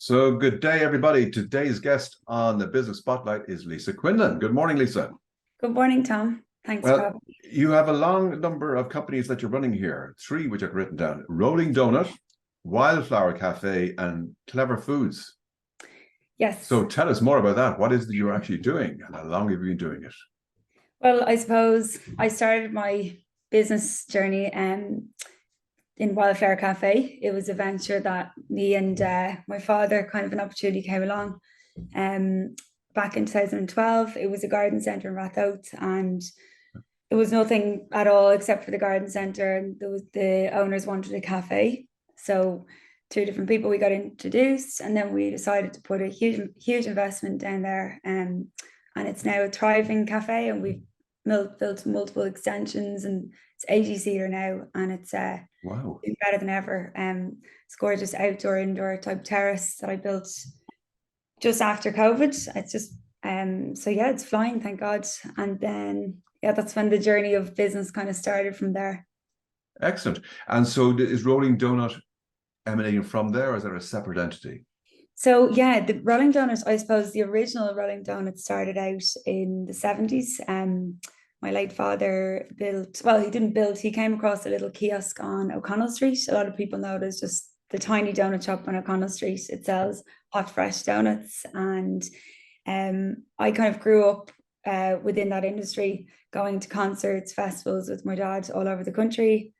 So good day, everybody. Today's guest on the Business Spotlight is Lisa Quinlan. Good morning, Lisa. Good morning, Tom. Thanks for Well, having me. you have a long number of companies that you're running here, three which I've written down: Rolling Donut, Wildflower Cafe, and Clever Foods. Yes. So tell us more about that. What is it you're actually doing, and how long have you been doing it? Well, I suppose I started my business journey in Wildflower Cafe. It was a venture that me and my father, kind of an opportunity came along um, back in 2012. It was a garden centre in Rathout, and it was nothing at all except for the garden centre. And the owners wanted a cafe. So two different people we got introduced, and then we decided to put a huge investment down there. And it's now a thriving cafe, and we've built multiple extensions, and it's 80 seater now, and it's Wow. doing better than ever. It's gorgeous outdoor indoor type terrace that I built just after COVID. It's just so yeah, it's flying, thank God. And then yeah, that's when the journey of business kind of started from there. Excellent. And so is Rolling Donut emanating from there, or is that a separate entity? So yeah, the Rolling Donuts, I suppose the original Rolling Donut started out in the 70s. My late father built, well, he didn't build, he came across a little kiosk on O'Connell Street. A lot of people know it as just the tiny donut shop on O'Connell Street. It sells hot, fresh donuts. And I kind of grew up within that industry, going to concerts, festivals with my dad all over the country.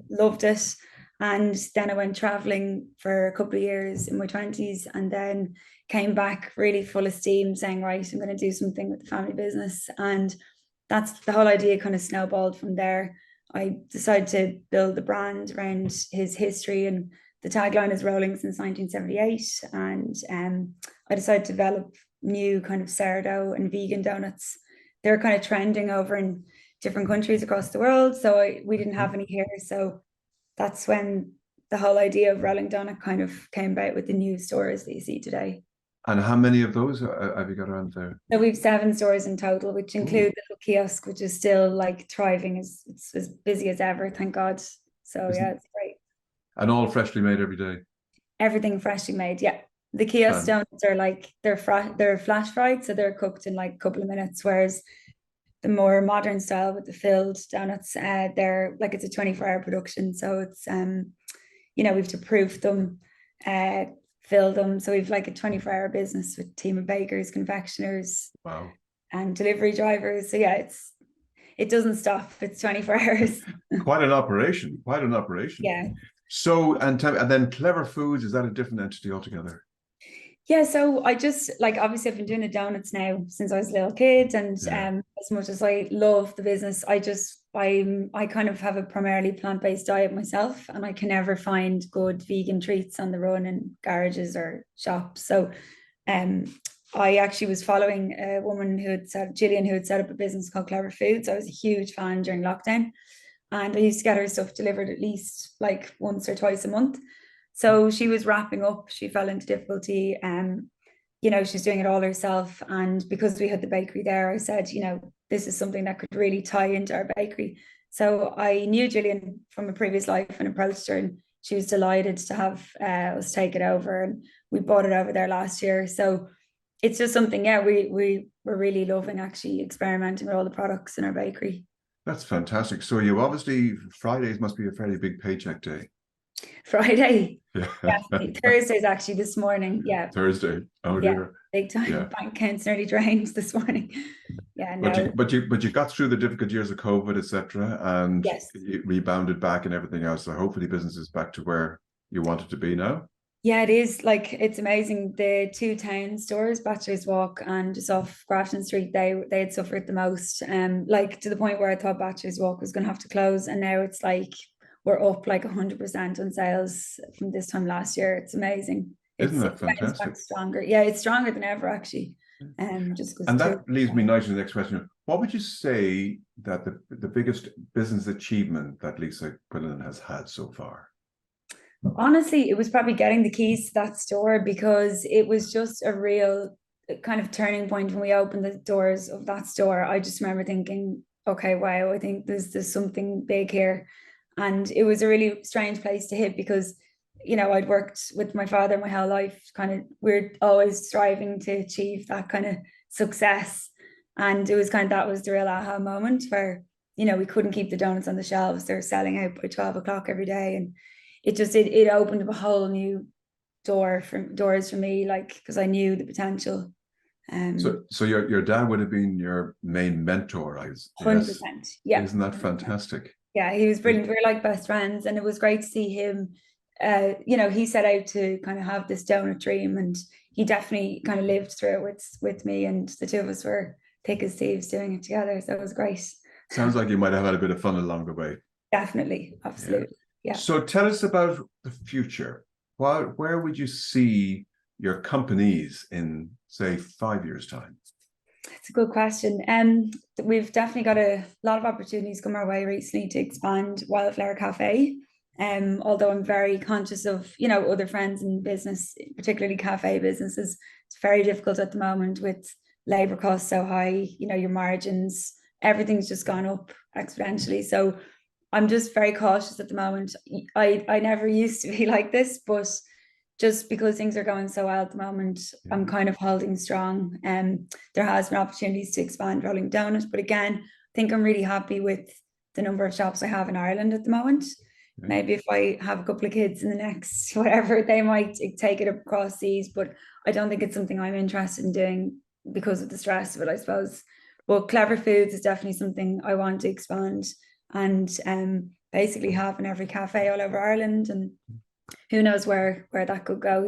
Loved it. And then I went traveling for a couple of years in my 20s, and then came back really full of steam saying, right, I'm going to do something with the family business. And that's the whole idea kind of snowballed from there. I decided to build the brand around his history, and the tagline is rolling since 1978. And I decided to develop new kind of sourdough and vegan donuts. They're kind of trending over in different countries across the world. So we didn't have any here. So that's when the whole idea of Rolling Donut kind of came about with the new stores that you see today. And how many of those have you got around there? So we've 7 stores in total, which include Ooh. the little kiosk, which is still like thriving. It's as busy as ever, thank God. So yeah, Isn't it's great. and all freshly made every day? Everything freshly made. Yeah. The kiosk Fan. donuts are like they're flash fried, so they're cooked in like a couple of minutes, whereas the more modern style with the filled donuts, they're like it's a 24-hour production. So it's we have to proof them, uh, fill them. So we've like a 24-hour business with a team of bakers, confectioners, Wow. and delivery drivers. So yeah, it doesn't stop. It's 24 hours. Quite an operation. Quite an operation. Yeah. So, and then Clever Foods, is that a different entity altogether? Yeah, so I just like obviously I've been doing the donuts now since I was a little kid, and Yeah. as much as I love the business, I kind of have a primarily plant-based diet myself, and I can never find good vegan treats on the run in garages or shops. So um I actually was following a woman who had said Gillian, who had set up a business called Clever Foods. I was a huge fan during lockdown, and I used to get her stuff delivered at least like once or twice a month. So she was wrapping up, she fell into difficulty. She's doing it all herself. And because we had the bakery there, I said, this is something that could really tie into our bakery. So I knew Gillian from a previous life and approached her, and she was delighted to have us take it over. And we bought it over there last year. So it's just something, yeah, we were really loving actually experimenting with all the products in our bakery. That's fantastic. So you obviously, Fridays must be a fairly big paycheck day. Friday. Yeah. Definitely. Thursday's actually this morning. Yeah. Thursday. Oh Yeah. dear. Big time. Yeah. Bank accounts nearly drained this morning. Yeah, But you no. but you but you got through the difficult years of COVID, etc., and Yes. you rebounded back and everything else. So hopefully business is back to where you want it to be now. Yeah, it is like it's amazing. The two town stores, Bachelor's Walk and just off Grafton Street, they had suffered the most. Like to the point where I thought Bachelor's Walk was gonna have to close. And now it's like we're up like 100% on sales from this time last year. It's amazing. Isn't It's that bounced fantastic? back stronger. Yeah, it's stronger than ever actually. Just because And too. that leads me nicely to the next question. What would you say that the biggest business achievement that Lisa Quinlan has had so far? Honestly, it was probably getting the keys to that store, because it was just a real kind of turning point when we opened the doors of that store. I just remember thinking, okay, wow, I think there's something big here. And it was a really strange place to hit, because I'd worked with my father my whole life, kind of, we're always striving to achieve that kind of success. And it was kind of, that was the real aha moment where, we couldn't keep the donuts on the shelves. They're selling out by 12 o'clock every day. And it opened up a whole new doors for me, like, because I knew the potential. So your dad would have been your main mentor, I guess. 100%. Yeah. Isn't that fantastic? Yeah, he was brilliant. We were like best friends, and it was great to see him. He set out to kind of have this donut dream, and he definitely kind of lived through it with me, and the two of us were thick as thieves doing it together. So it was great. Sounds like you might have had a bit of fun along the way. Definitely, absolutely. Yeah. So tell us about the future. Where would you see your companies in, say, 5 years' time? It's a good question. We've definitely got a lot of opportunities come our way recently to expand Wildflower Cafe. Although I'm very conscious of, other friends in business, particularly cafe businesses, it's very difficult at the moment with labor costs so high, your margins, everything's just gone up exponentially. So I'm just very cautious at the moment. I never used to be like this, but just because things are going so well at the moment, I'm kind of holding strong. There has been opportunities to expand Rolling Donut, but again, I think I'm really happy with the number of shops I have in Ireland at the moment. Maybe if I have a couple of kids in the next whatever, they might take it across seas, but I don't think it's something I'm interested in doing because of the stress of it, I suppose. But Clever Foods is definitely something I want to expand and basically have in every cafe all over Ireland, and who knows where that could go,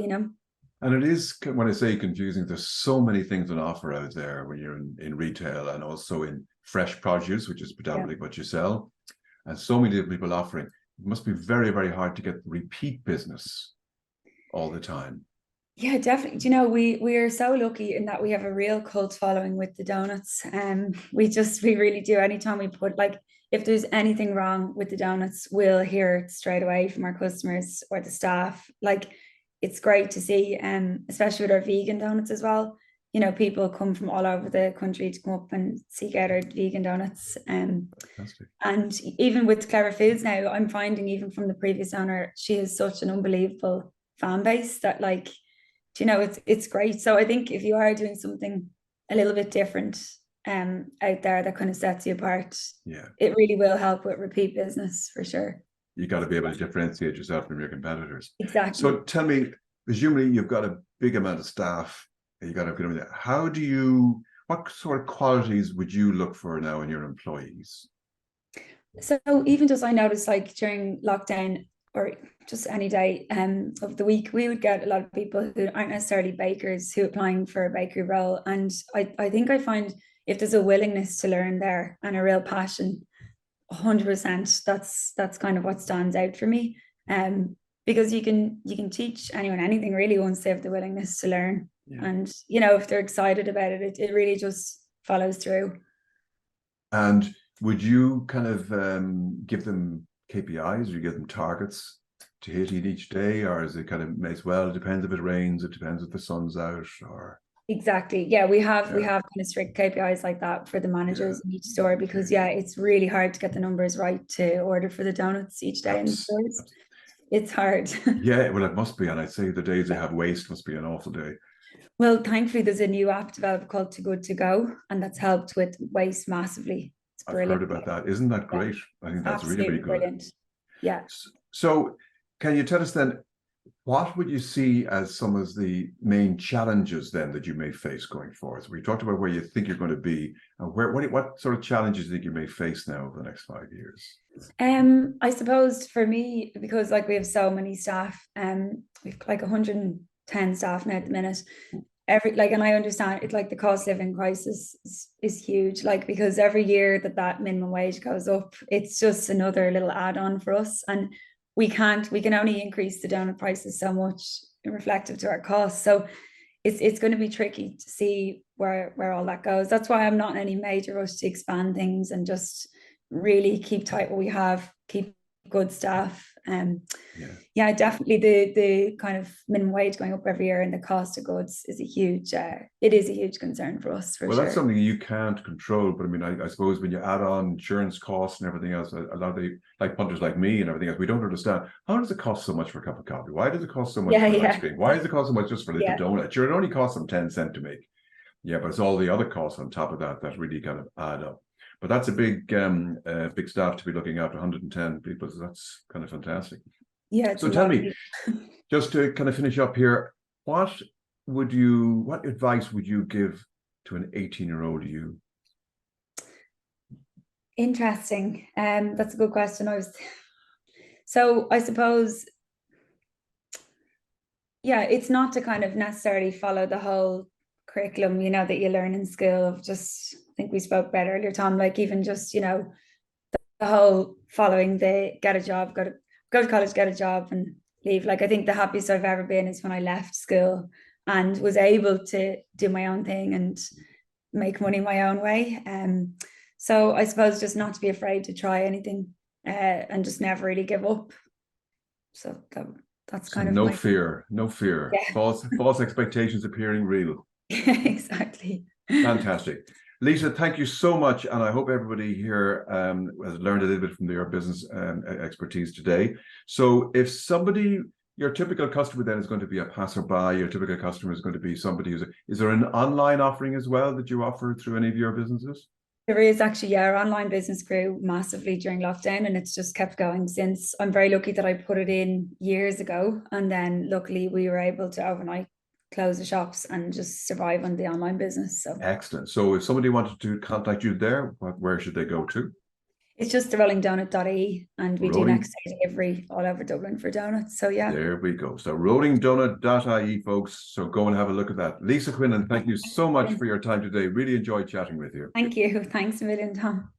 And it is, when I say confusing, there's so many things on offer out there when you're in retail and also in fresh produce, which is predominantly what you sell, and so many different people offering. It must be very, very hard to get repeat business all the time. Yeah, definitely. We are so lucky in that we have a real cult following with the donuts. We really do. Anytime we put, like, if there's anything wrong with the donuts, we'll hear it straight away from our customers or the staff. Like, it's great to see, especially with our vegan donuts as well. People come from all over the country to come up and seek out our vegan donuts. And even with Clever Foods now, I'm finding, even from the previous owner, she has such an unbelievable fan base that, like, it's great. So I think if you are doing something a little bit different out there that kind of sets you apart, it really will help with repeat business for sure. You got to be able to differentiate yourself from your competitors. Exactly. So tell me, presumably you've got a big amount of staff. You got to what sort of qualities would you look for now in your employees? So even just, I noticed, like, during lockdown or just any day of the week, we would get a lot of people who aren't necessarily bakers who are applying for a bakery role. And I think I find if there's a willingness to learn there and a real passion, 100%, that's kind of what stands out for me. Because you can teach anyone anything really once they have the willingness to learn. And if they're excited about it, it really just follows through. And would you kind of give them KPIs, or you give them targets to hit each day, or is it kind of, as well, it depends if it rains, it depends if the sun's out, or? Exactly. Yeah, we have kind of strict KPIs like that for the managers in each store, because it's really hard to get the numbers right to order for the donuts each day in the stores. It's hard. Yeah, well, it must be. And I'd say the days they have waste must be an awful day. Well, thankfully, there's a new app developed called Too Good To Go, and that's helped with waste massively. It's brilliant. I've heard about that. Isn't that great? I think that's really, really good. Brilliant. Yeah. So can you tell us then, what would you see as some of the main challenges then that you may face going forward? So we talked about where you think you're going to be, and what sort of challenges do you think you may face now over the next 5 years? I suppose for me, because, like, we have so many staff, we've like 110 staff now at the minute. And I understand it, like, the cost of living crisis is huge, like, because every year that minimum wage goes up, it's just another little add-on for us, and we can only increase the donut prices so much reflective to our costs. So it's going to be tricky to see where all that goes. That's why I'm not in any major rush to expand things, and just really keep tight what we have, keep good staff. Yeah. Definitely the kind of minimum wage going up every year and the cost of goods is it is a huge concern for us, for Well, sure. that's something you can't control, but I mean, I suppose when you add on insurance costs and everything else, a lot of like punters like me and everything else, we don't understand, how does it cost so much for a cup of coffee? Why does it cost so much for ice cream? Why does it cost so much just for a little donut? Sure, it only costs them 10 cents to make. Yeah, but it's all the other costs on top of that that really kind of add up. But that's a big staff to be looking after 110 people. So that's kind of fantastic. Yeah. So tell me, just to kind of finish up here, what advice would you give to an 18-year-old you? Interesting. That's a good question. So I suppose, it's not to kind of necessarily follow the whole curriculum, that you learn in school of just, I think we spoke about earlier, Tom, like even just, the whole following the get a job, go to college, get a job and leave. Like, I think the happiest I've ever been is when I left school and was able to do my own thing and make money my own way. So I suppose just not to be afraid to try anything and just never really give up. So that's kind of no fear. Yeah. False expectations appearing real. Exactly. Fantastic. Lisa, thank you so much. And I hope everybody here has learned a little bit from your business expertise today. So if your typical customer then is going to be a passerby, your typical customer is going to be somebody is there an online offering as well that you offer through any of your businesses? There is actually, our online business grew massively during lockdown and it's just kept going since. I'm very lucky that I put it in years ago. And then luckily we were able to overnight close the shops and just survive on the online business. So excellent. So if somebody wanted to contact you there, where should they go to? It's just the rollingdonut.ie and we do next day delivery all over Dublin for donuts. So yeah. There we go. So rollingdonut.ie, folks. So go and have a look at that. Lisa Quinlan, thank you so much for your time today. Really enjoyed chatting with you. Thank you. Thanks a million, Tom.